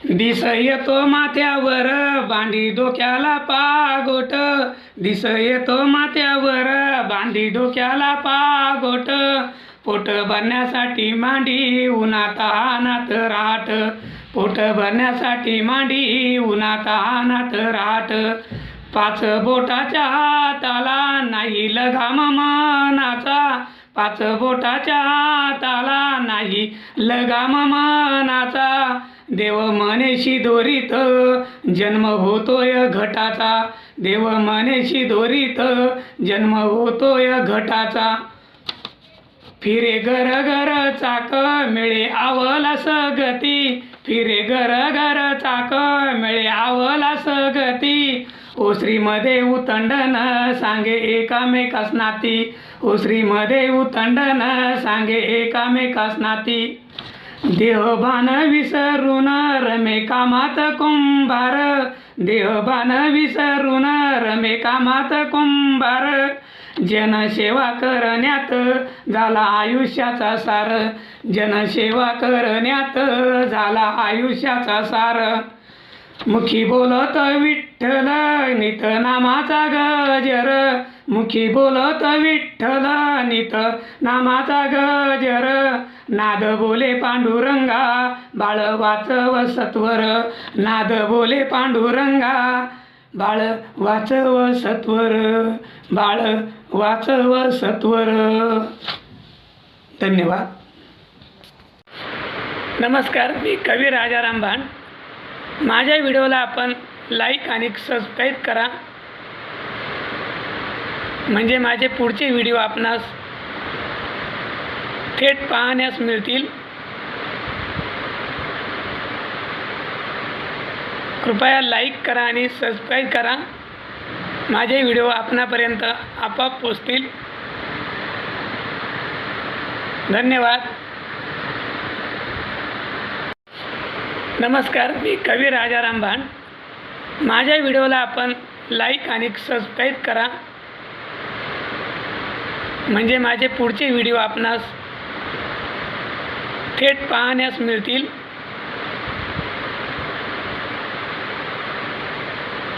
दिस येतो माथ्यावर बांधी डोक्याला पागोट, दिस येतो माथ्यावर बांधी डोक्याला पागोट, पोट भरण्यासाठी मांडी उन्हात अनात राहत, पोट भरण्यासाठी मांडी उन्हात अनात राहत, पाच बोटाच्या हाताला नाही लगाम मनाचा, पाच बोटाच्या हाताला नाही लगाम मनाचा, देव मनेशी दोरीत जन्म होतोय घटाचा, देव मनेशी दोरीत जन्म होतोय घटाचा, फिरे घर घर चाक मिळे आवलास गती, फिरे घर घर चाक मिळे आवलास गती, ओसरीमध्ये उतंडन सांगे एकामेकास नाती, ओसरीमध्ये उतंडन सांगे एकामेकास नाती, देहभान विसरून रमे कामात कुंभार, देहभान विसरून रमे कामात कुंभार, जनसेवा करण्यात झाला आयुष्याचा सार, जनसेवा करण्यात झाला आयुष्याचा सार, मुखी बोलत विठ्ठल नित नामाचा गजर, मुखी बोलत विठ्ठल नित नामाचा गजर, नाद बोले पांडुरंगा बाळ वाचव सत्वर, नाद बोले पांडुरंगा बाळ वाचव सत्वर, बाळ वाचव सत्वर. धन्यवाद. नमस्कार, मी कवी राजाराम भांड. माझ्या व्हिडिओला आपण लाईक आणि सबस्क्राईब करा, म्हणजे माझे पुढचे व्हिडिओ आपणास थेट पाहण्यास मिळतील. कृपया लाईक करा आणि सबस्क्राईब करा, माझे व्हिडिओ आपणापर्यंत आपोआप पोचतील. धन्यवाद. नमस्कार, मी कवी राजाराम भांड. माझ्या व्हिडिओला आपण लाईक आणि सबस्क्राईब करा, म्हणजे माझे पुढचे व्हिडिओ आपणास थेट पाहण्यास मिळतील.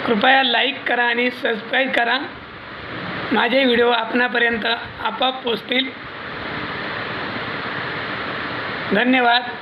कृपया लाईक करा आणि सबस्क्राईब करा, माझे व्हिडिओ आपणापर्यंत आपोआप पोचतील. धन्यवाद.